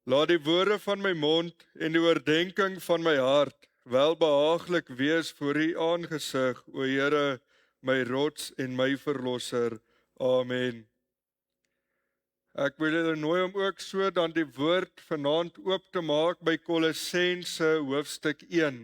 Laat die woorde van my mond en die oordeenking van my hart welbehaaglik wees voor U aangesig, o Here, my rots en my verlosser. Amen. Ek wil julle nooi om ook so dan die woord vanaand oop te maak by Kolossense hoofstuk 1.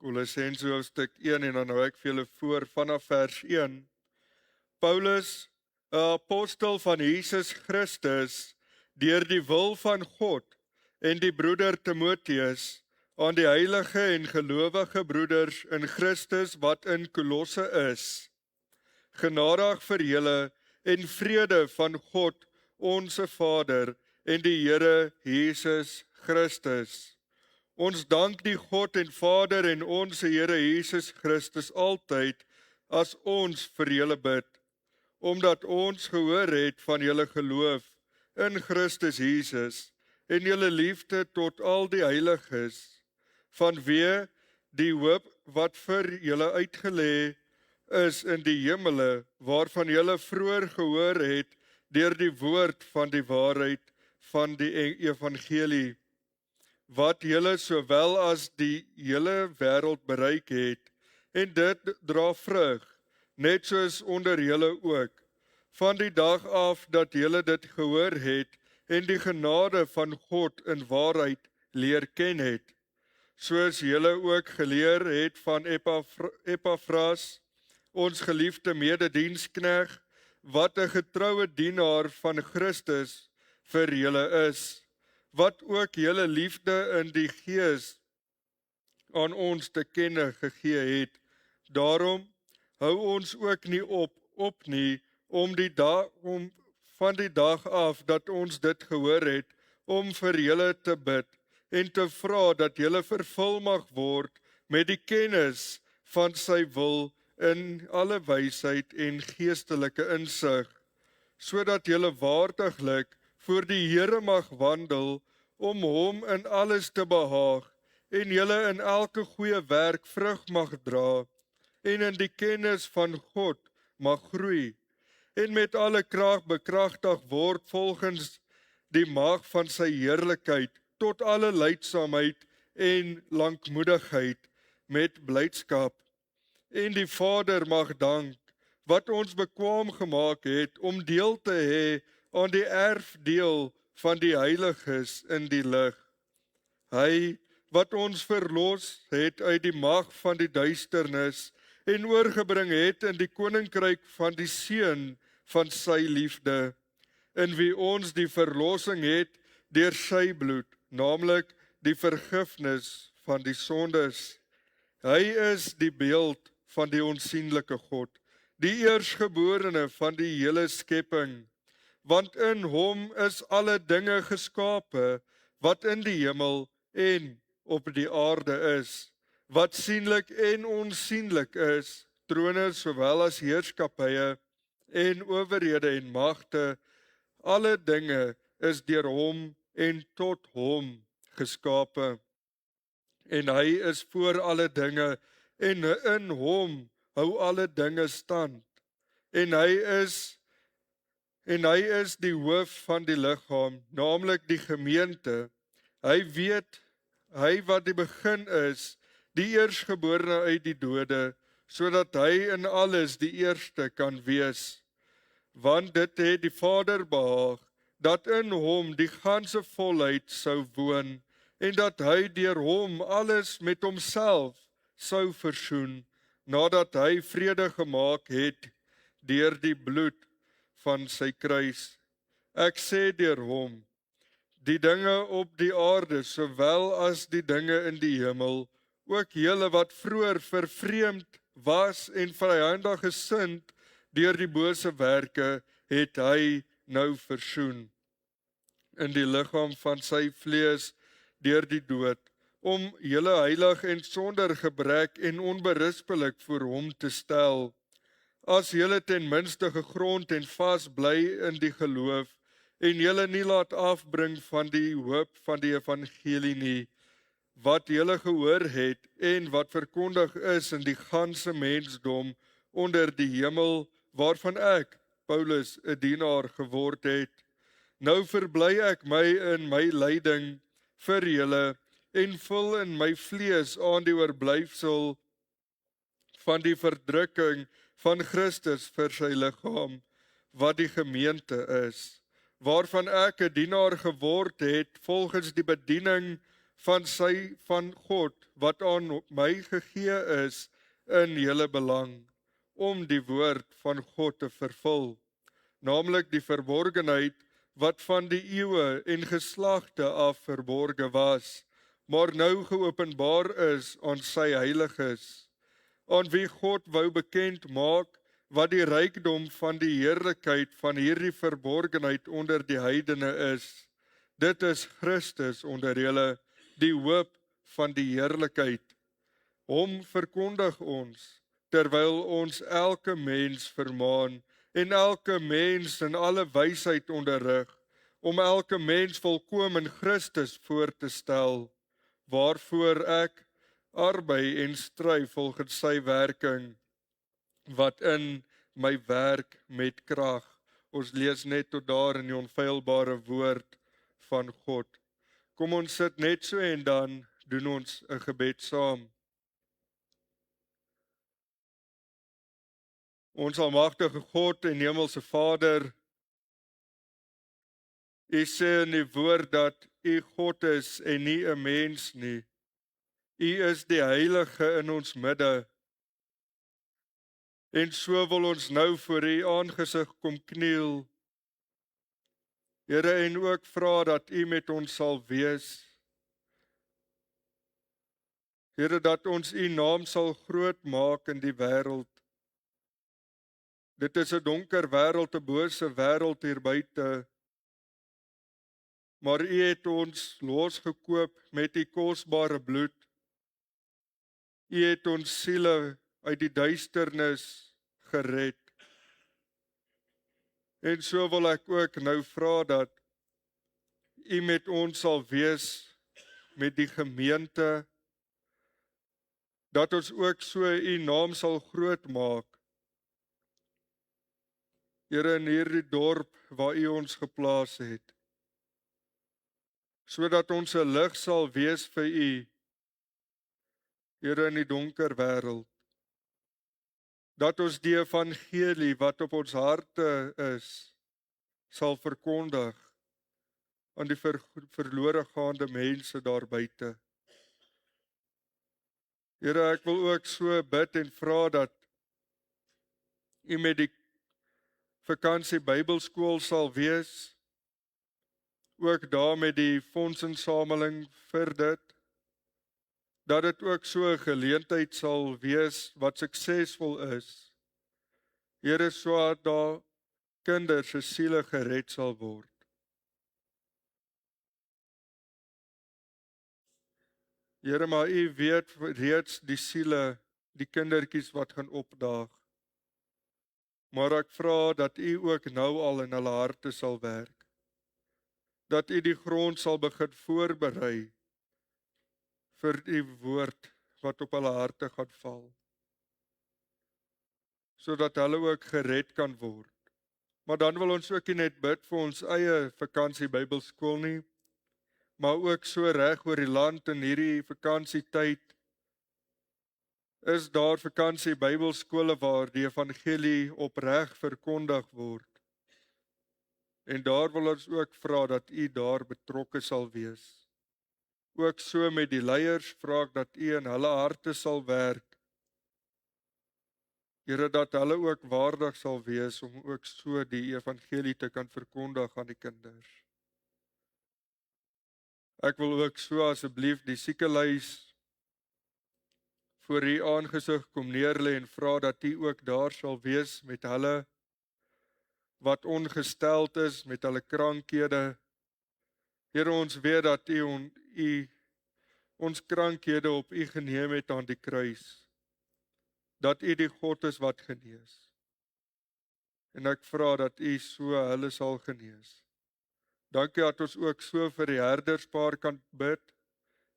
Kolossense hoofstuk 1 en dan hou ek vir julle voor vanaf vers 1. Paulus, 'n apostel van Jesus Christus, deur die wil van God, en die broeder Timoteus, aan die heilige en gelowige broeders in Christus wat in Kolosse is. Genadig vir julle en vrede van God, onse Vader, en die Here Jesus Christus. Ons dank die God en Vader en ons Here Jesus Christus altyd as ons vir julle bid, omdat ons gehoor het van julle geloof in Christus Jesus en julle liefde tot al die heiliges, vanweë die hoop wat vir julle uitgelê is in die hemele, waarvan julle vroeër gehoor het deur die woord van die waarheid van die evangelie, wat julle sowel as die hele wêreld bereik het, en dit dra vrug, net soos onder julle ook, van die dag af dat julle dit gehoor het, en die genade van God in waarheid leer ken het, soos julle ook geleer het van Epaphras, ons geliefde mededienskneg, wat 'n getroue dienaar van Christus vir julle is, wat ook julle liefde in die Gees aan ons te kenne gegee het. Daarom hou ons ook nie op nie, om van die dag af dat ons dit gehoor het, om vir julle te bid en te vra dat julle vervul mag word met die kennis van sy wil in alle wysheid en geestelike insig, sodat julle waardiglik voor die Here mag wandel, om hom in alles te behaag, en julle in elke goeie werk vrug mag dra, en in die kennis van God mag groei, en met alle krag bekragtig word volgens die mag van sy heerlikheid, tot alle lydsaamheid en lankmoedigheid met blydskap. En die Vader mag dank, wat ons bekwaam gemaak het om deel te hê aan die erfdeel van die heiliges in die lig. Hy wat ons verlos het uit die mag van die duisternis en oorgebring het in die koninkryk van die Seun van sy liefde, in wie ons die verlossing het deur sy bloed, naamlik die vergifnis van die sondes. Hy is die beeld van die onsienlike God, die eersgeborene van die hele skepping, want in hom is alle dinge geskape, wat in die hemel en op die aarde is, wat sienlik en onsienlik is, trone sowel as heerskappye en owerhede en magte. Alle dinge is deur hom en tot hom geskape, en hy is voor alle dinge, en in hom hou alle dinge stand, en hy is die hoof van die liggaam, naamlik die gemeente. Hy wat die begin is, die eersgeborene uit die dode, sodat hy in alles die eerste kan wees. Want dit het die Vader behaag, dat in hom die ganse volheid sou woon, en dat hy deur hom alles met homself sou versoen, nadat hy vrede gemaak het deur die bloed van sy kruis. Ek sê deur hom, die dinge op die aarde, sowel as die dinge in die hemel, ook julle wat vroeër vervreemd was en vyhandig gesind deur die bose werke, het hy nou versoen in die liggaam van sy vlees deur die dood, om julle heilig en sonder gebrek en onberispelik voor hom te stel. as julle ten minste gegrond en vas bly in die geloof, en julle nie laat afbring van die hoop van die evangelie nie, wat julle gehoor het, en wat verkondig is in die ganse mensdom onder die hemel, waarvan ek, Paulus, 'n dienaar geword het. Nou verbly ek my in my lyding vir julle, en vul in my vlees aan die oorblyfsel van die verdrukking van Christus vir sy liggaam, wat die gemeente is, waarvan ek 'n dienaar geword het volgens die bediening van God, wat aan my gegee is in julle belang, om die woord van God te vervul, naamlik die verborgenheid wat van die eeue en geslagte af verborge was, maar nou geopenbaar is aan sy heiliges, aan wie God wou bekend maak wat die rykdom van die heerlikheid van hierdie verborgenheid onder die heidene is. Dit is Christus onder julle, die hoop van die heerlikheid. Hom verkondig ons, terwyl ons elke mens vermaan en elke mens in alle wysheid onderrig, om elke mens volkome in Christus voor te stel, waarvoor ek arbei en stry volgens sy werking, wat in my werk met krag. Ons lees net tot daar in die onfeilbare woord van God. Kom ons sit net so en dan doen ons 'n gebed saam. Ons almagtige God en hemelse Vader, U sê in die woord dat U God is en nie 'n mens nie. U is die heilige in ons midde. En so wil ons nou voor U aangesig kom kniel, Here, en ook vra dat U met ons sal wees. Here, dat ons U naam sal groot maak in die wêreld. Dit is 'n donker wêreld, 'n bose wêreld hier buite. Maar U het ons losgekoop met U kosbare bloed. U het ons siele uit die duisternis gered. En so wil ek ook nou vra dat U met ons sal wees, met die gemeente, dat ons ook so U naam sal groot maak. Here, in hierdie dorp waar U ons geplaas het, sodat ons 'n lig sal wees vir U, Here, in die donker wêreld. Dat ons die evangelie wat op ons harte is, sal verkondig aan die verlore gaande mense daar buite. Here, ek wil ook so bid en vra dat U met die vakansie Bybelskool sal wees, ook daar met die fondsinsameling vir dit, dat dit ook so 'n geleentheid sal wees wat suksesvol is. Here, sodat daar kinders se siele gered sal word. Here, maar U weet reeds die siele, die kindertjies wat gaan opdaag. Maar ek vra dat U ook nou al in hulle harte sal werk. Dat U die grond sal begin voorberei vir U woord wat op hulle harte gaan val, sodat hulle ook gered kan word. Maar dan wil ons ook nie net bid vir ons eie vakansie Bybelskool nie, maar ook so reg oor die land in hierdie vakansietyd is daar vakansie Bybelskole waar die evangelie opreg verkondig word. En daar wil ons ook vra dat U daar betrokke sal wees. Ook so met die leiers vra ek dat U in hulle harte sal werk. Here, dat hulle ook waardig sal wees om ook so die evangelie te kan verkondig aan die kinders. Ek wil ook so asseblief die siekelys voor U aangesig kom neerlê en vra dat U ook daar sal wees met hulle wat ongesteld is, met hulle krankhede. Here, ons weet dat U ons krankhede op U geneem het aan die kruis. Dat U die God is wat genees. En ek vra dat U so hulle sal genees. Dankie dat ons ook so vir die herderspaar kan bid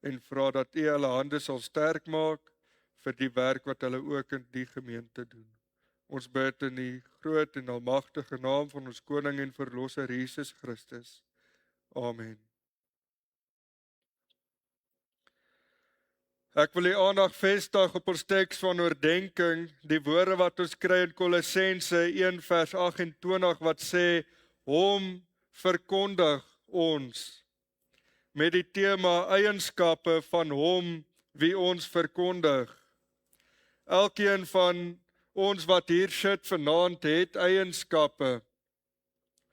en vra dat U hulle hande sal sterk maak vir die werk wat hulle ook in die gemeente doen. Ons bid in die groot en almagtige naam van ons koning en verlosser Jesus Christus. Amen. Ek wil die aandag vestig op ons teks van oordenking, die woorde wat ons kry in Kolossense 1 vers 28 wat sê, hom verkondig ons, met die tema eienskappe van hom wie ons verkondig. Elkeen van ons wat hier sit vanaand het eienskappe.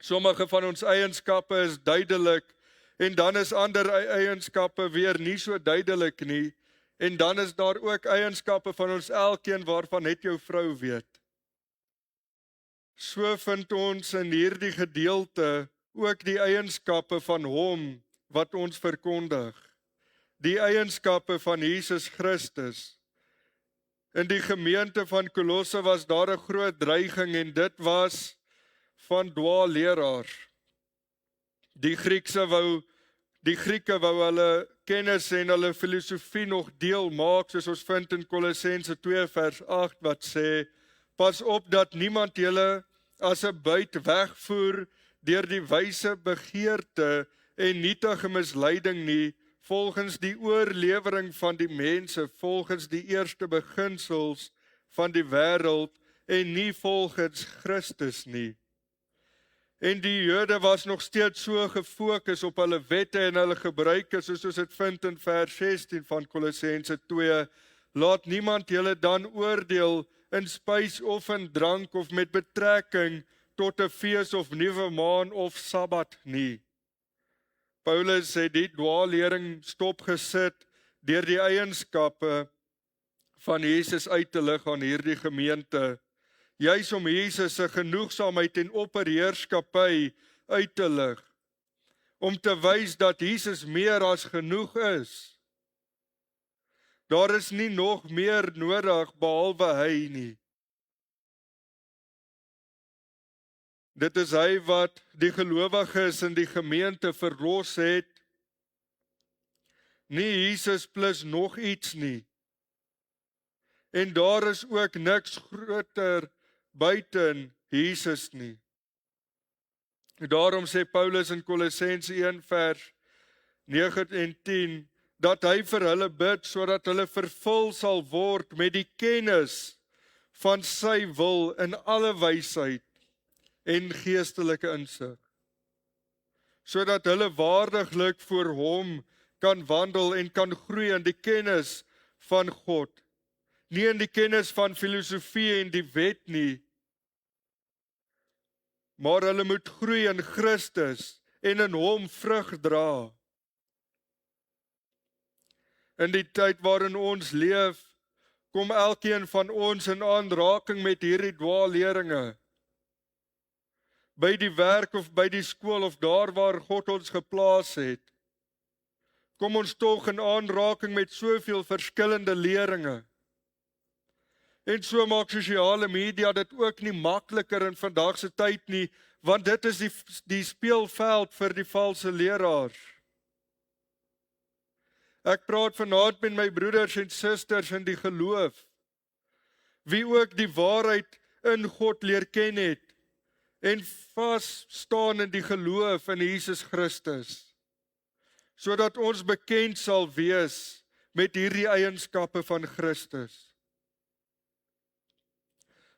Sommige van ons eienskappe is duidelik en dan is ander eienskappe weer nie so duidelik nie. En dan is daar ook eienskappe van ons elkeen waarvan net jou vrou weet. So vind ons in hierdie gedeelte ook die eienskappe van hom wat ons verkondig. Die eienskappe van Jesus Christus. In die gemeente van Kolosse was daar 'n groot dreiging en dit was van dwaalleraars. Die Grieke wou hulle kennis en hulle filosofie nog deel maak, soos ons vind in Kolossense 2 vers 8 wat sê, pas op dat niemand julle as 'n buit wegvoer deur die wyse begeerte en nietige misleiding nie, volgens die oorlewering van die mense, volgens die eerste beginsels van die wêreld en nie volgens Christus nie. En die Jode was nog steeds so gefokus op hulle wette en hulle gebruike, soos ons dit vind in vers 16 van Kolossense 2. Laat niemand julle dan oordeel in spys of in drank of met betrekking tot 'n fees of nuwe maan of Sabbat nie. Paulus het die dwaallering stopgesit deur die eienskappe van Jesus uit te lig aan hierdie gemeente. Juis om Jesus se genoegsaamheid en opperheerskappy uit te lig. Om te wys dat Jesus meer as genoeg is. Daar is nie nog meer nodig behalwe hy nie. Dit is hy wat die gelowiges in die gemeente verlos het. Nie Jesus plus nog iets nie. En daar is ook niks groter buiten Jesus nie. Daarom sê Paulus in Kolossense 1 vers 9 en 10, dat hy vir hulle bid, sodat hulle vervul sal word met die kennis van sy wil in alle wysheid en geestelike insig, sodat hulle waardiglik voor hom kan wandel en kan groei in die kennis van God, nie in die kennis van filosofie en die wet nie, maar hulle moet groei in Christus en in hom vrug dra. In die tyd waarin ons leef, kom elkeen van ons in aanraking met hierdie dwaalleringe. By die werk of by die skool of daar waar God ons geplaas het, kom ons tog in aanraking met soveel verskillende leringe. En so maak sosiale media dit ook nie makliker in vandag se tyd nie, want dit is die speelveld vir die valse leraars. Ek praat vanaand met my broeders en susters in die geloof, wie ook die waarheid in God leer ken het, en vas staan in die geloof in Jesus Christus, sodat ons bekend sal wees met hierdie eienskappe van Christus.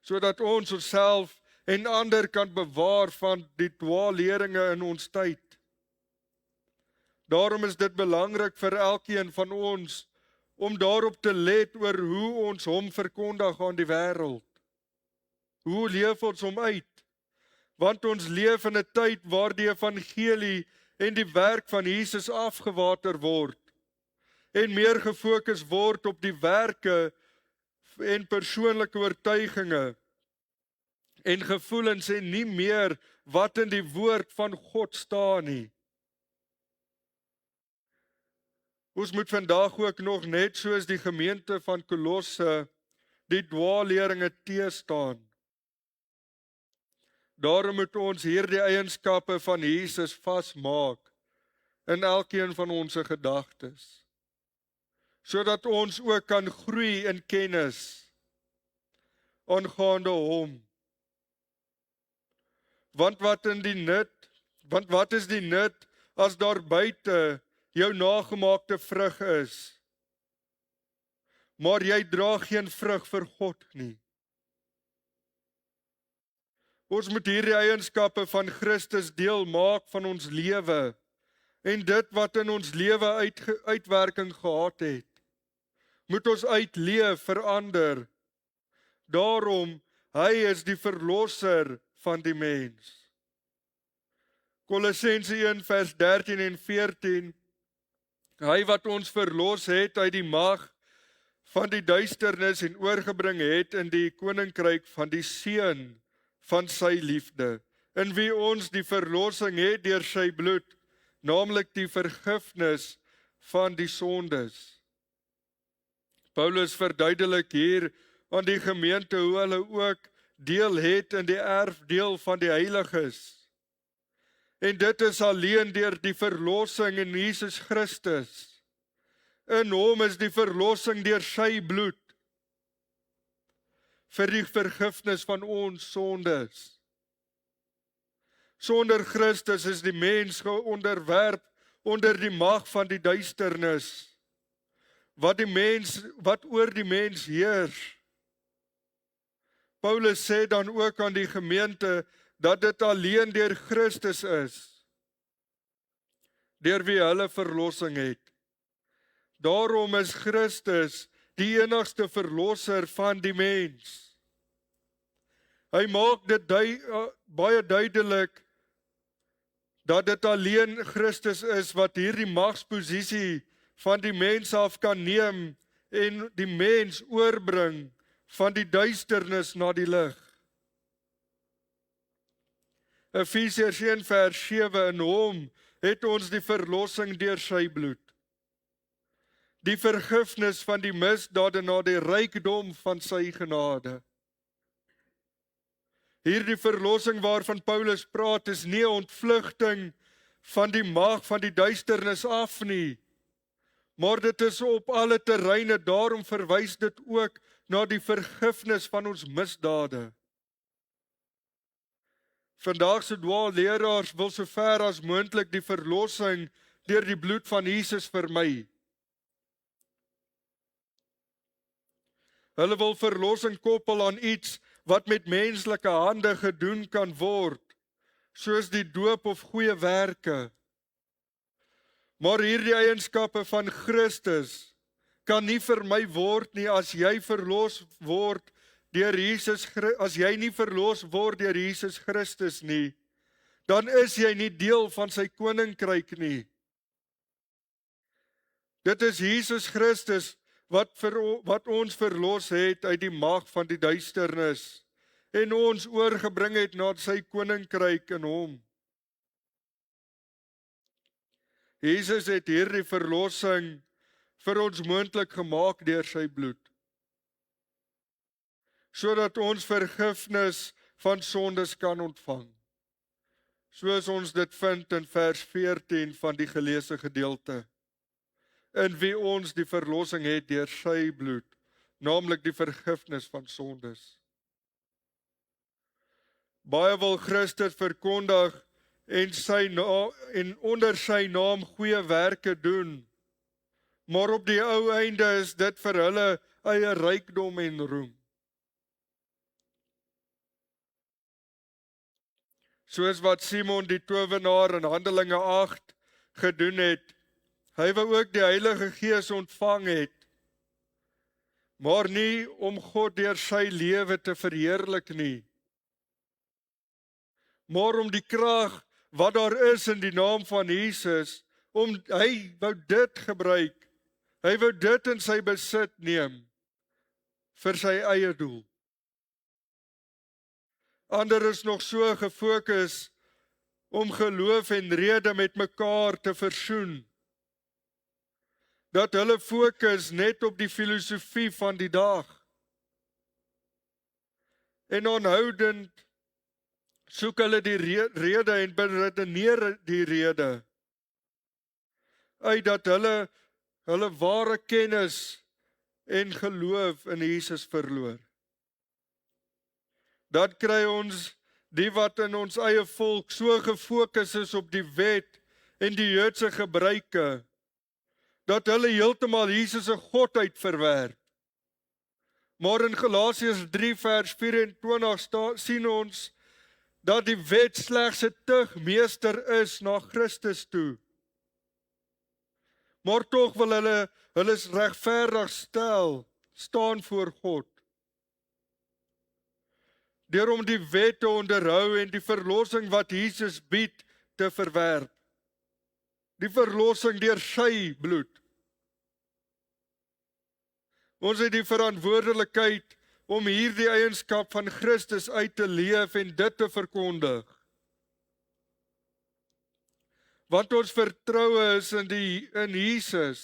Sodat ons onsself en ander kan bewaar van die dwaalleringe in ons tyd. Daarom is dit belangrik vir elkeen van ons om daarop te let oor hoe ons hom verkondig aan die wêreld. Hoe leef ons hom uit? Want ons leef in 'n tyd waar die evangelie en die werk van Jesus afgewater word en meer gefokus word op die werke en persoonlike oortuigings en gevoelens en nie meer wat in die woord van God staan nie. Ons moet vandag ook nog net soos die gemeente van Kolosse die dwaalleringe teëstaan. Daarom moet ons hierdie eienskappe van Jesus vasmaak in elkeen van ons gedagtes, sodat ons ook kan groei in kennis aangaande hom. Want wat is die nut as daar buite jou nagemaakte vrug is, maar jy dra geen vrug vir God nie? Ons moet hierdie eienskappe van Christus deel maak van ons lewe, en dit wat in ons lewe uitwerking gehad het, moet ons uitleef, verander. Daarom, hy is die verlosser van die mens. Kolossense 1 vers 13 en 14, hy wat ons verlos het uit die mag van die duisternis en oorgebring het in die koninkryk van die Seun van sy liefde, in wie ons die verlossing het deur sy bloed, naamlik die vergifnis van die sondes. Paulus verduidelik hier aan die gemeente hoe hulle ook deel het in die erfdeel van die heiliges. En dit is alleen deur die verlossing in Jesus Christus. In hom is die verlossing deur sy bloed vir die vergifnis van ons sondes. Sonder Christus is die mens geonderwerp onder die mag van die duisternis, wat oor die mens heers. Paulus sê dan ook aan die gemeente dat dit alleen deur Christus is, deur wie hulle verlossing het. Daarom is Christus die enigste verlosser van die mens. Hy maak dit baie duidelik dat dit alleen Christus is wat hierdie magsposisie van die mens af kan neem en die mens oorbring van die duisternis na die lig. Efesiërs 1 vers 7, in hom het ons die verlossing deur sy bloed, die vergifnis van die misdade na die rykdom van sy genade. Hierdie verlossing waarvan Paulus praat is nie 'n ontvlugting van die mag van die duisternis af nie, maar dit is op alle terreine, daarom verwys dit ook na die vergifnis van ons misdade. Vandag se dwaalleraars wil so ver as moontlik die verlossing deur die bloed van Jesus vermy. Hulle wil verlossing koppel aan iets wat met menslike hande gedoen kan word, soos die doop of goeie werke. Maar hierdie eienskappe van Christus kan nie vermy word nie as jy verlos word deur Jesus. As jy nie verlos word deur Jesus Christus nie, dan is jy nie deel van sy koninkryk nie. Dit is Jesus Christus wat ons verlos het uit die mag van die duisternis en ons oorgebring het na sy koninkryk in hom. Jesus het hierdie verlossing vir ons moontlik gemaak deur sy bloed, sodat ons vergifnis van sondes kan ontvang, soos ons dit vind in vers 14 van die geleesde gedeelte, in wie ons die verlossing het deur sy bloed, naamlik die vergifnis van sondes. Baie wil Christus verkondig en onder sy naam goeie werke doen, maar op die ou einde is dit vir hulle eie rykdom en roem. Soos wat Simon die towenaar in Handelinge 8 gedoen het, hy wou ook die Heilige Gees ontvang het, maar nie om God deur sy lewe te verheerlik nie, maar om die krag wat daar is in die naam van Jesus, hy wou dit gebruik, hy wou dit in sy besit neem, vir sy eie doel. Ander is nog so gefokus om geloof en rede met mekaar te versoen, dat hulle fokus net op die filosofie van die dag, en aanhoudend soek hulle die rede en beredeneer die rede uit dat hulle ware kennis en geloof in Jesus verloor. Dat kry ons die wat in ons eie volk so gefokus is op die wet en die Joodse gebruike, dat hulle heeltemal Jesus se godheid verwerp. Maar in Galasiërs 3 vers 24 sien ons dat die wet slegs 'n tugmeester is na Christus toe. Maar tog wil hulle regverdig staan voor God. Deur om die wet te onderhou en die verlossing wat Jesus bied te verwerp. Die verlossing deur sy bloed. Ons het die verantwoordelikheid om hierdie eienskap van Christus uit te leef en dit te verkondig. Want ons vertroue is in Jesus,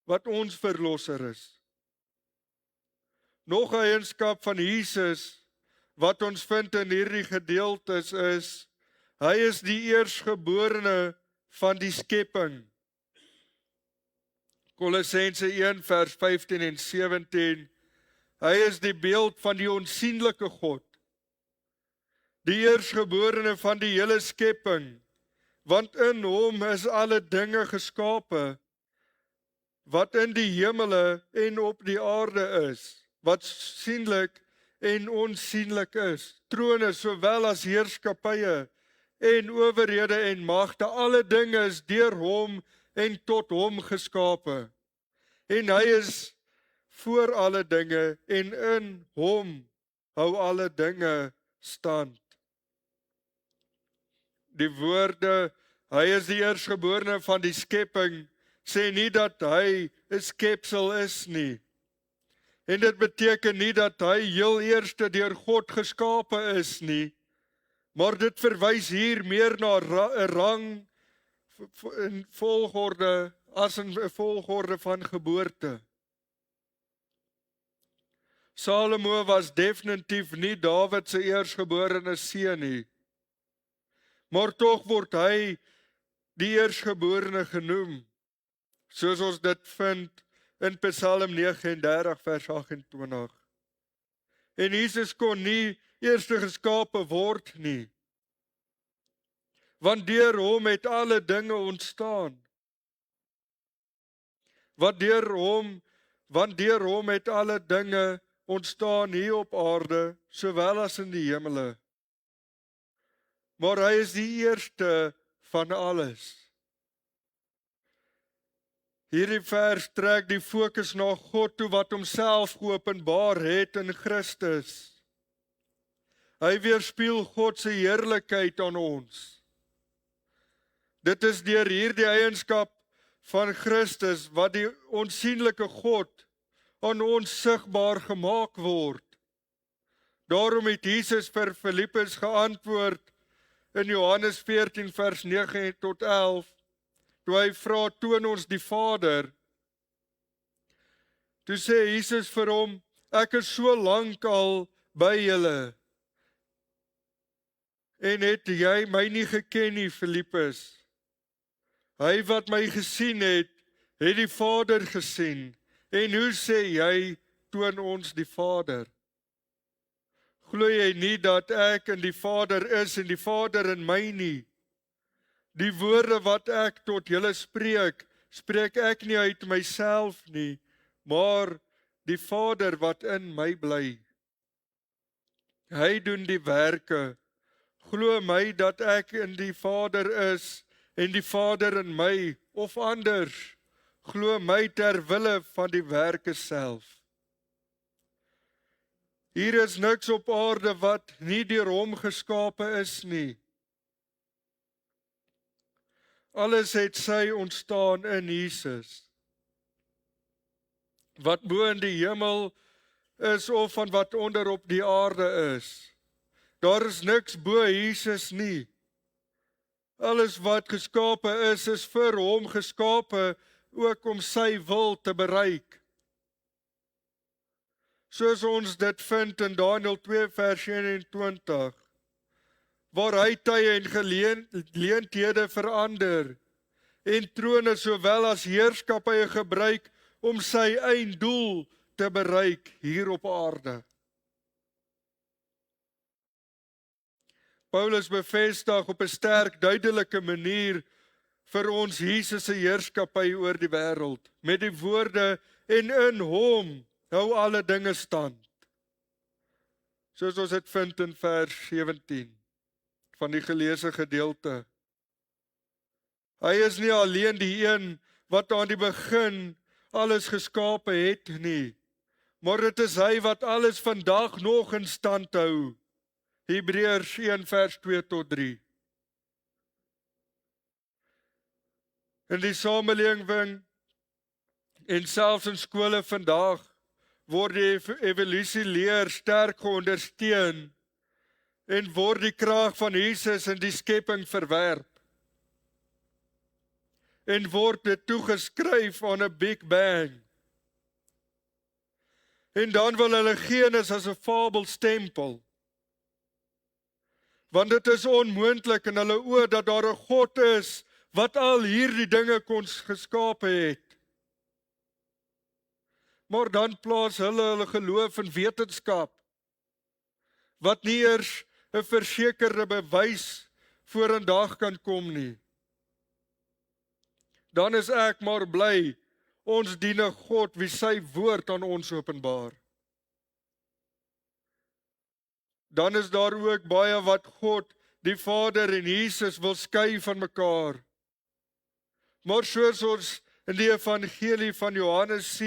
wat ons verlosser is. Nog 'n eienskap van Jesus, wat ons vind in hierdie gedeeltes is, hy is die eersgeborene van die skepping. Kolossense 1 vers 15 en 17, hy is die beeld van die onsienlike God, die eersgeborene van die hele skepping, want in hom is alle dinge geskape, wat in die hemele en op die aarde is, wat sienlik en onsienlik is, trone sowel as heerskappye en owerhede en magte, alle dinge is deur hom en tot hom geskape. En hy is voor alle dinge en in hom hou alle dinge stand. Die woorde, hy is die eersgeborene van die skepping, sê nie dat hy 'n skepsel is nie. En dit beteken nie dat hy heel eerste deur God geskape is nie, maar dit verwys hier meer na 'n rang in volgorde as 'n volgorde van geboorte. Salomo was definitief nie Dawid se eersgeborene seun nie, maar tog word hy die eersgeborene genoem, soos ons dit vind in Psalm 39 vers 28. En Jesus kon nie eerste geskape word nie, want deur hom het alle dinge ontstaan. Want deur hom het alle dinge ontstaan hier op aarde, sowel as in die hemele. Maar hy is die eerste van alles. Hierdie vers trek die fokus na God toe wat homself geopenbaar het in Christus. Hy weerspieël God se heerlikheid aan ons. Dit is deur hierdie eienskap van Christus wat die onsienlike God aan ons sigbaar gemaak word. Daarom het Jesus vir Filippus geantwoord in Johannes 14 vers 9 tot 11, toe hy vra, toon ons die Vader. Toe sê Jesus vir hom, ek is so lank al by julle, en het jy my nie geken nie, Filippus? Hy wat my gesien het, het die Vader gesien. En hoe sê jy, toon ons die Vader? Glo jy nie dat ek in die Vader is en die Vader in my nie? Die woorde wat ek tot julle spreek, spreek ek nie uit myself nie, maar die Vader wat in my bly. Hy doen die werke. Glo my dat ek in die Vader is en die Vader in my, of anders, glo my ter wille van die werke self. Hier is niks op aarde wat nie deur hom geskape is nie. Alles het sy ontstaan in Jesus. Wat bo in die hemel is of van wat onder op die aarde is. Daar is niks bo Jesus nie. Alles wat geskape is vir hom geskape, ook om sy wil te bereik. Soos ons dit vind in Daniël 2 vers 21. waar hy tye en geleenthede verander en trone sowel as heerskappye gebruik om sy einddoel te bereik hier op aarde. Paulus bevestig op 'n sterk duidelike manier vir ons Jesus se heerskappy oor die wêreld met die woorde en in hom hou alle dinge stand. Soos ons dit vind in vers 17 van die geleesde gedeelte. Hy is nie alleen die een wat aan die begin alles geskape het nie, maar dit is hy wat alles vandag nog in stand hou. Hebreërs 1 vers 2 tot 3. In die samelewing en selfs in skole vandag word die evolusieleer sterk geondersteun en word die krag van Jesus in die skepping verwerp. En word dit toegeskryf aan 'n Big Bang. En dan wil hulle Genesis as 'n fabelstempel. Want dit is onmoontlik in hulle oë dat daar 'n God is wat al hierdie dinge kon geskape het. Maar dan plaas hulle geloof in wetenskap, wat nie eers 'n versekerde bewys vorendag kan kom nie. Dan is ek maar bly, ons dien 'n God wie sy woord aan ons openbaar. Dan is daar ook baie wat God, die Vader en Jesus wil skei van mekaar. Maar soos ons in die evangelie van Johannes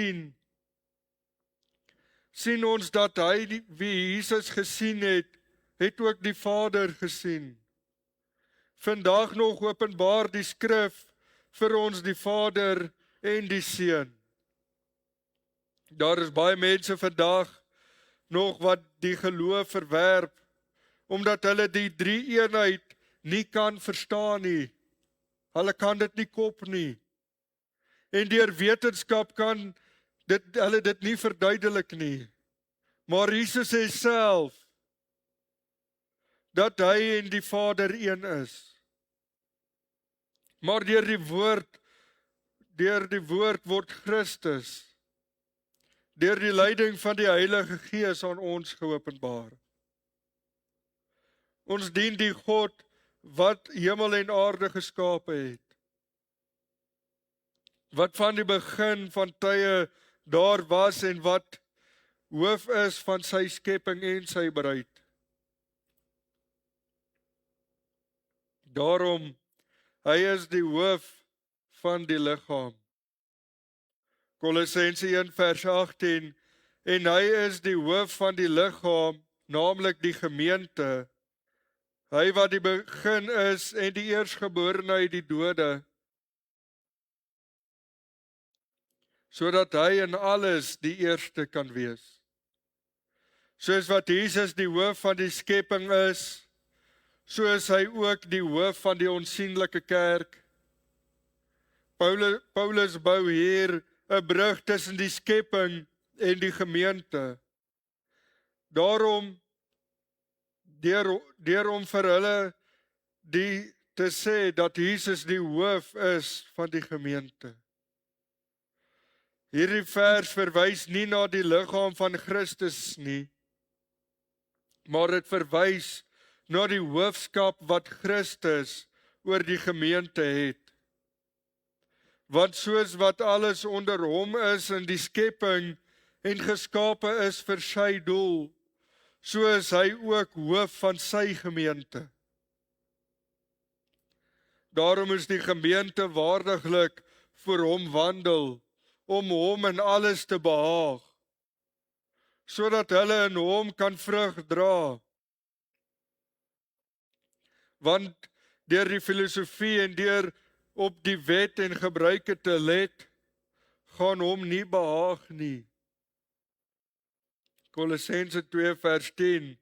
sien ons dat hy wie Jesus gesien het ook die Vader gesien. Vandag nog openbaar die skrif vir ons die Vader en die Seun. Daar is baie mense vandag nog wat die geloof verwerp, omdat hulle die drie eenheid nie kan verstaan nie. Hulle kan dit nie kop nie. En deur wetenskap kan hulle dit nie verduidelik nie. Maar Jesus sê self dat hy en die Vader een is. Maar deur die woord word Christus, deur die leiding van die Heilige Gees aan ons geopenbaar. Ons dien die God wat hemel en aarde geskape het. Wat van die begin van tye daar was en wat hoof is van sy skepping en sy bruid. Daarom, hy is die hoof van die liggaam. Kolossense 1 vers 18, en hy is die hoof van die liggaam, naamlik die gemeente. Hy wat die begin is en die eerstgeborene uit die dode, sodat hy in alles die eerste kan wees. Soos wat Jesus die hoof van die skepping is, so is hy ook die hoof van die onsienlike kerk. Paulus bou hier 'n brug tussen die skepping en die gemeente. Daarom, deur om vir hulle te sê dat Jesus die hoof is van die gemeente. Hierdie vers verwys nie na die liggaam van Christus nie, maar dit verwys na die hoofskap wat Christus oor die gemeente het. Want soos wat alles onder hom is in die skepping en geskape is vir sy doel, so is hy ook hoof van sy gemeente. Daarom is die gemeente waardiglik voor hom wandel, om hom in alles te behaag, sodat hulle in hom kan vrug dra. Want deur die filosofie en deur op die wet en gebruike te let, gaan hom nie behaag nie. Kolossense 2 vers 10,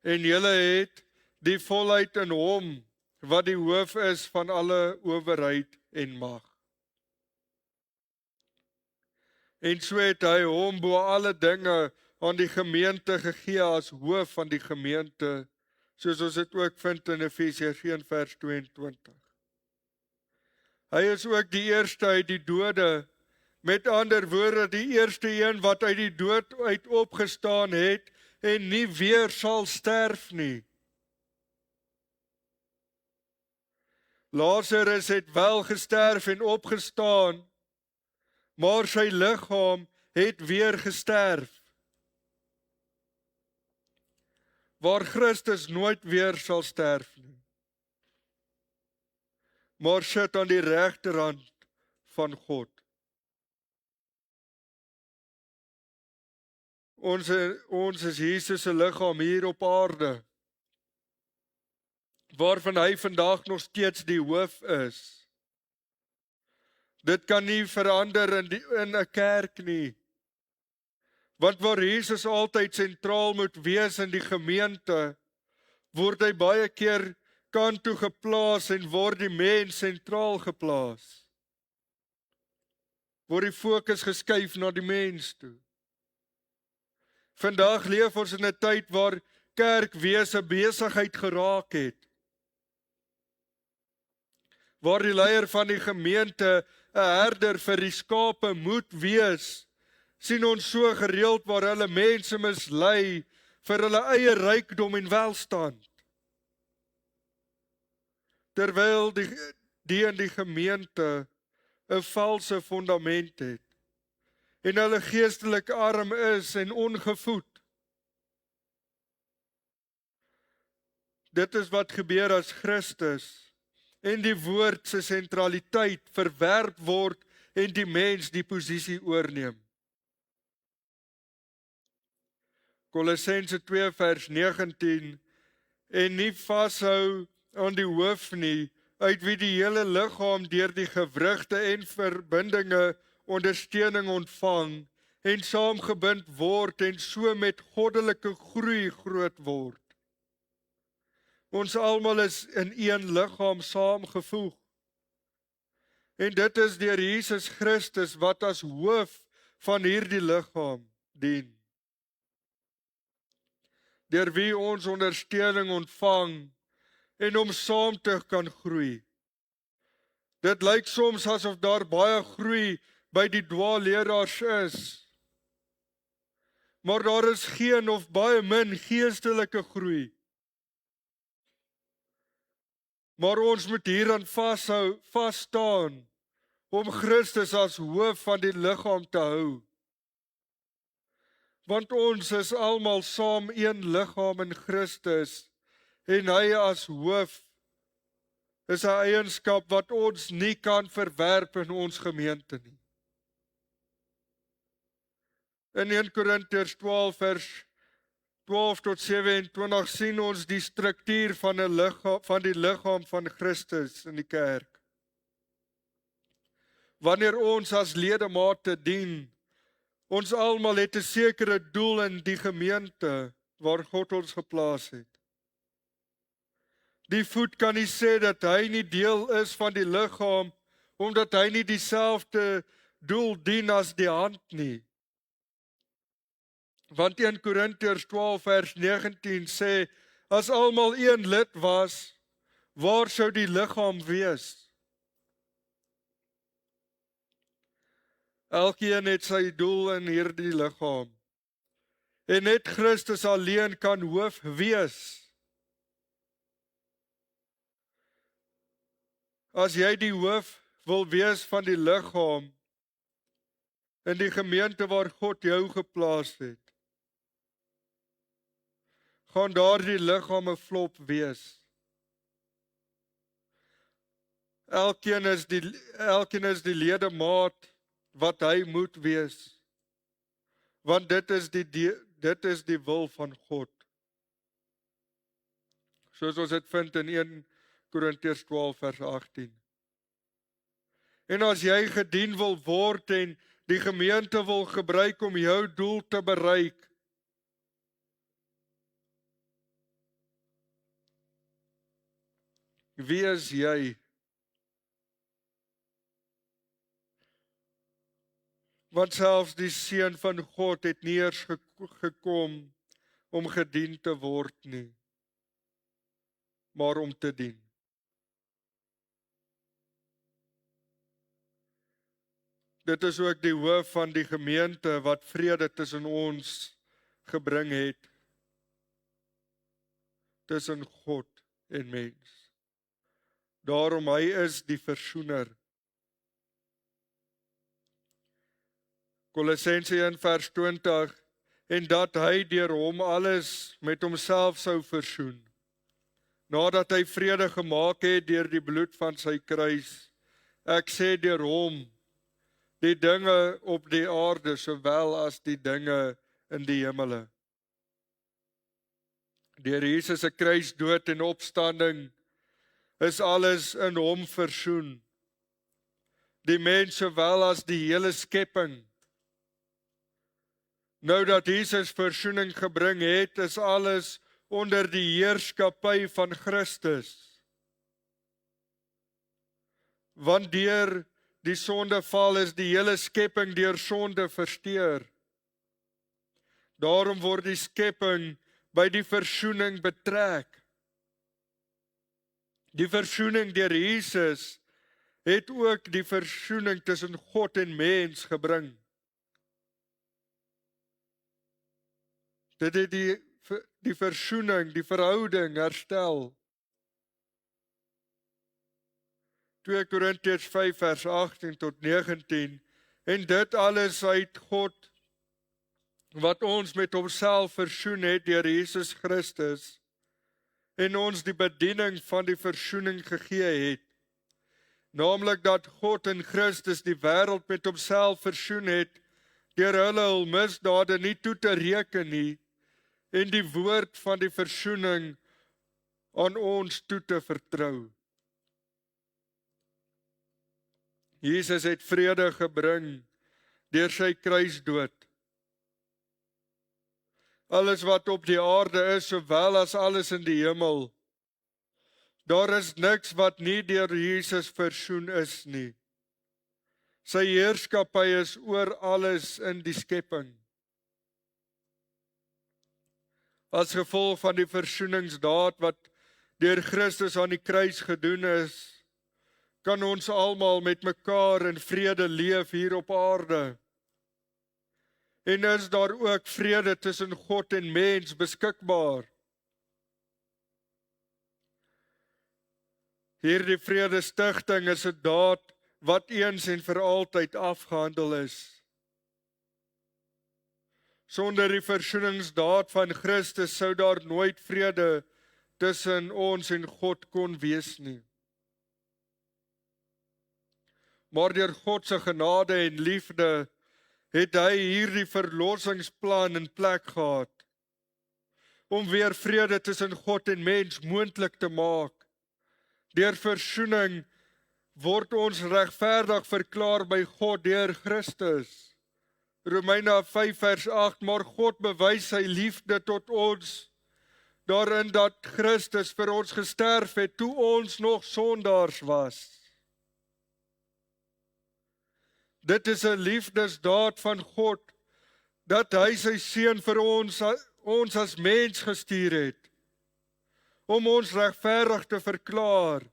en julle het die volheid in hom, wat die hoof is van alle owerheid en mag. En so het hy hom bo alle dinge aan die gemeente gegee as hoof van die gemeente, soos ons dit ook vind in Efesiërs 1 vers 22. Hy is ook die eerste uit die dode, met ander woorde die eerste een wat uit die dood uit opgestaan het en nie weer sal sterf nie. Lazarus het wel gesterf en opgestaan, maar sy liggaam het weer gesterf. Waar Christus nooit weer sal sterf nie, maar sit aan die regterhand van God. Ons is Jesus se liggaam hier op aarde, waarvan hy vandag nog steeds die hoof is. Dit kan nie verander in 'n kerk nie. Want waar Jesus altyd sentraal moet wees in die gemeente, word hy baie keer kant toe geplaas en word die mens sentraal geplaas. Word die fokus geskuif na die mens toe. Vandag leef ons in 'n tyd waar kerkwese besigheid geraak het. Waar die leier van die gemeente 'n herder vir die skape moet wees, sien ons so gereeld waar hulle mense mislei vir hulle eie rykdom en welstand. Terwyl die in die gemeente 'n valse fundament het en hulle geestelik arm is en ongevoed. Dit is wat gebeur as Christus en die woord se sentraliteit verwerp word en die mens die posisie oorneem. Kolossense 2 vers 19 en nie vashou aan die hoof nie, uit wie die hele liggaam deur die gewrigte en verbindinge ondersteuning ontvang en saamgebind word en so met goddelike groei groot word. Ons almal is in een liggaam saamgevoeg. En dit is deur Jesus Christus wat as hoof van hierdie liggaam dien. Deur wie ons ondersteuning ontvang en om saam te kan groei. Dit lyk soms asof daar baie groei by die dwaalleraars is. Maar daar is geen of baie min geestelike groei. Maar ons moet hieraan vas staan, om Christus as hoof van die liggaam te hou. Want ons is almal saam een liggaam in Christus, en hy as hoof is 'n eienskap wat ons nie kan verwerp in ons gemeente nie. In 1 Korintiërs 12 vers 12 tot 27 sien ons die struktuur van die liggaam van Christus in die kerk. Wanneer ons as ledemate dien, ons almal het 'n sekere doel in die gemeente waar God ons geplaas het. Die voet kan nie sê dat hy nie deel is van die liggaam, omdat hy nie dieselfde doel dien as die hand nie. Want 1 Korintiërs 12 vers 19 sê, as almal een lid was, waar sou die liggaam wees? Elkeen het sy doel in hierdie liggaam. En net Christus alleen kan hoof wees. As jy die hoof wil wees van die liggaam in die gemeente waar God jou geplaas het, gaan daardie liggaam 'n flop wees. Elkeen is die ledemaat wat hy moet wees. Want dit is die wil van God. Soos ons dit vind in 1 Korintiërs 12 vers 18. En as jy gedien wil word en die gemeente wil gebruik om jou doel te bereik, wie is jy? Want selfs die Seun van God het nie eers gekom om gedien te word nie, maar om te dien. Dit is ook die hoof van die gemeente wat vrede tussen ons gebring het, tussen God en mens. Daarom hy is die versoener. Kolossense 1:20, en dat hy deur hom alles met homself sou versoen, nadat hy vrede gemaak het deur die bloed van sy kruis. Ek sê deur hom, die dinge op die aarde, sowel as die dinge in die hemele. Deur Jesus se kruisdood en opstanding is alles in hom versoen. Die mens sowel as die hele skepping. Nou dat Jesus versoening gebring het, is alles onder die heerskappy van Christus. Want deur die sondeval is die hele skepping deur sonde versteur. Daarom word die skepping by die versoening betrek. Die versoening deur Jesus het ook die versoening tussen God en mens gebring. Dit het die versoening, die verhouding herstel. 2 Korintiërs 5:18-19, en dit alles uit God, wat ons met homself versoen het deur Jesus Christus, en ons die bediening van die versoening gegee het, naamlik dat God in Christus die wêreld met homself versoen het, deur hulle hul misdade nie toe te reken nie, en die woord van die versoening aan ons toe te vertrou. Jesus het vrede gebring deur sy kruisdood. Alles wat op die aarde is, sowel as alles in die hemel. Daar is niks wat nie deur Jesus versoen is nie. Sy heerskappy is oor alles in die skepping. As gevolg van die versoeningsdaad wat deur Christus aan die kruis gedoen is, kan ons almal met mekaar in vrede leef hier op aarde. En is daar ook vrede tussen God en mens beskikbaar. Hierdie vredestigting is 'n daad wat eens en vir altyd afgehandel is. Sonder die versoeningsdaad van Christus sou daar nooit vrede tussen ons en God kon wees nie. Maar deur God se genade en liefde het hy hierdie verlossingsplan in plek gehad, om weer vrede tussen God en mens moontlik te maak. Deur versoening word ons regverdig verklaar by God deur Christus. Romeine 5:8, maar God bewys sy liefde tot ons, daarin dat Christus vir ons gesterf het, toe ons nog sondaars was. Dit is 'n liefdesdaad van God, dat hy sy seun vir ons as mens gestuur het, om ons regverdig te verklaar.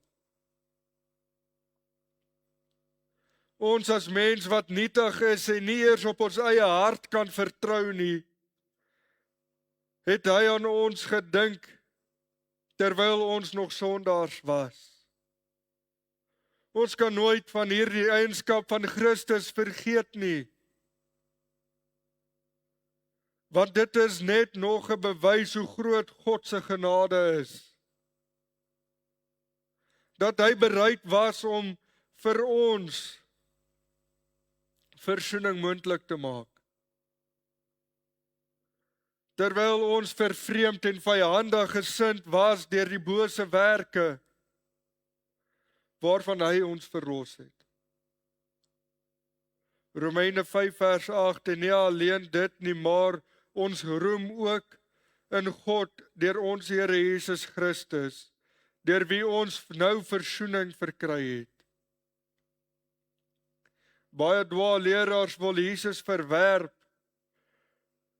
Ons as mens wat nietig is en nie eers op ons eie hart kan vertrou nie, het hy aan ons gedink, terwyl ons nog sondaars was. Ons kan nooit van hierdie eienskap van Christus vergeet nie. Want dit is net nog 'n bewys hoe groot God se genade is. Dat hy bereid was om vir ons versoening moontlik te maak. Terwyl ons vervreemd en vyandig gesind was deur die bose werke, waarvan hy ons verlos het. Romeine 5:8, en nie alleen dit nie, maar ons roem ook in God deur ons Here Jesus Christus, deur wie ons nou versoening verkry het. Baie dwaalleraars wil Jesus verwerp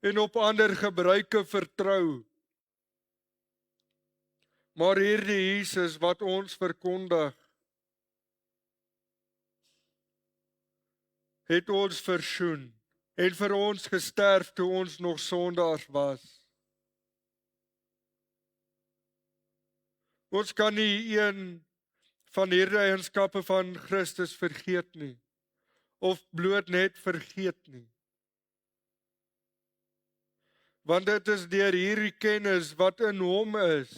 en op ander gebruike vertrou. Maar hierdie Jesus wat ons verkondig, het ons versoen en vir ons gesterf toe ons nog sondaars was. Ons kan nie een van hierdie eienskappe van Christus vergeet nie, of bloot net vergeet nie. Want dit is deur hierdie kennis wat in hom is,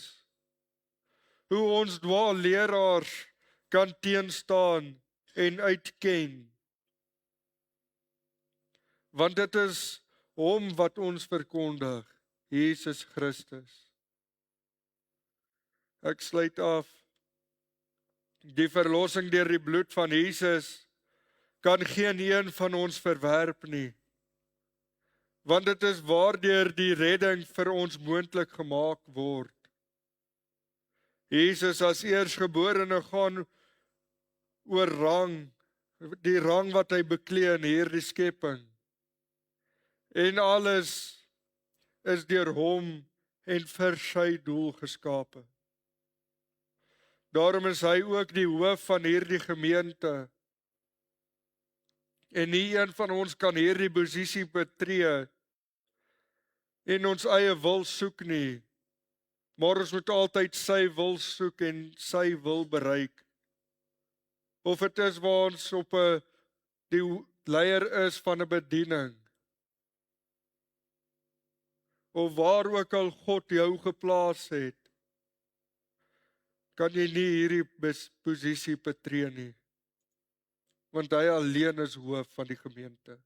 hoe ons dwaalleraars kan teenstaan en uitken. Want dit is hom wat ons verkondig, Jesus Christus. Ek sluit af. Die verlossing deur die bloed van Jesus kan geen een van ons verwerp nie. Want dit is waardeur die redding vir ons moontlik gemaak word. Jesus as eersgeborene gaan oor rang, die rang wat hy beklee in hierdie skepping. En alles is deur hom en vir sy doel geskape. Daarom is hy ook die hoof van hierdie gemeente. En nie een van ons kan hierdie posisie betree en ons eie wil soek nie. Maar ons moet altyd sy wil soek en sy wil bereik. Of dit is waar ons op die leier is van 'n bediening, of waar ook al God jou geplaas het, kan jy nie hierdie posisie betree nie. Want hy alleen is hoof van die gemeente.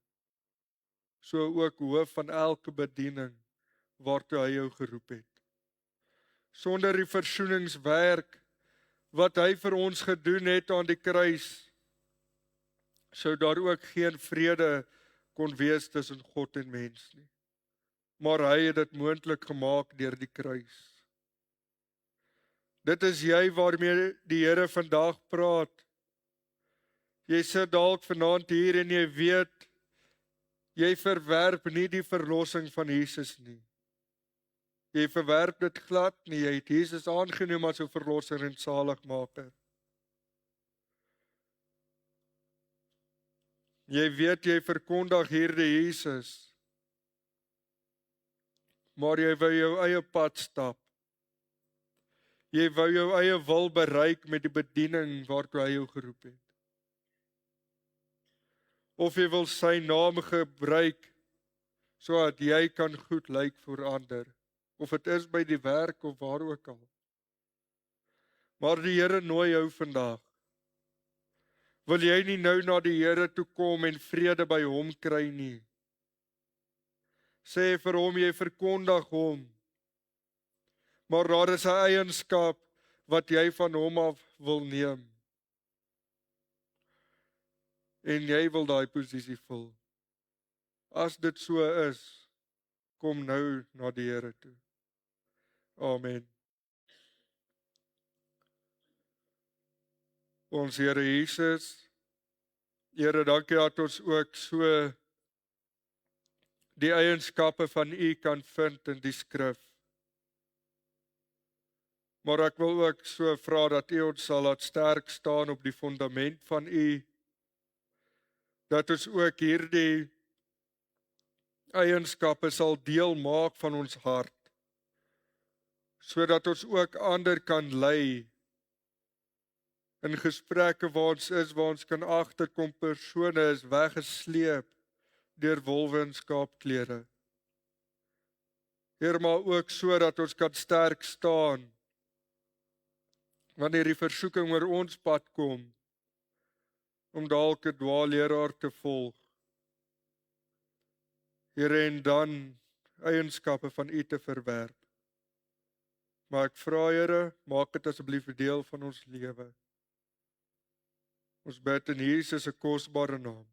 So ook hoof van elke bediening waartoe hy jou geroep het. Sonder die versoeningswerk wat hy vir ons gedoen het aan die kruis, sou daar ook geen vrede kon wees tussen God en mens nie. Maar hy het dit moontlik gemaak deur die kruis. Dit is jy waarmee die Here vandag praat. Jy sit dalk vanaand hier en jy weet, jy verwerp nie die verlossing van Jesus nie. Jy verwerp dit glad nie, jy het Jesus aangeneem as jou verlosser en saligmaker. Jy weet jy verkondig hierdie Jesus, maar jy wou jou eie pad stap. Jy wou jou eie wil bereik met die bediening waartoe hy jou geroep het. Of jy wil sy naam gebruik, sodat jy kan goed lyk vir ander. Of dit is by die werk of waar ook al. Maar die Here nooi jou vandag. Wil jy nie nou na die Here toe kom en vrede by hom kry nie? Sê vir hom, jy verkondig hom. Maar daar is 'n eienskap wat jy van hom af wil neem. En jy wil daai posisie vul. As dit so is, kom nou na die Here toe. Amen. Ons Here Jesus, Here, dankie dat ons ook so die eienskappe van U kan vind in die skrif. Maar ek wil ook so vra dat U ons sal laat sterk staan op die fundament van U, dat ons ook hierdie eienskappe sal deel maak van ons hart, sodat ons ook ander kan lei in gesprekke waar ons is, waar ons kan agterkom persone is weggesleep deur wolwe in skaapklere. Here, maar ook sodat ons kan sterk staan wanneer die versoeking oor ons pad kom, om dalk 'n dwaalleraar te volg. Here, en dan eienskappe van U te verwerp. Maar ek vra, Here, maak dit asseblief 'n deel van ons lewe. Ons bid in Jesus se kosbare naam.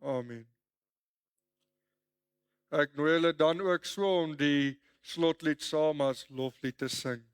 Amen. Ek nooi julle dan ook so om die slotlied saam as loflied te sing.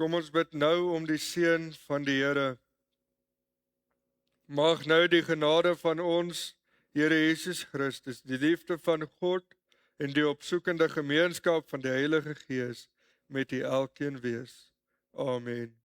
Kom ons bid nou om die seën van die Here. Mag nou die genade van ons Here Jesus Christus, die liefde van God en die opsoekende gemeenskap van die Heilige Gees met u elkeen wees. Amen.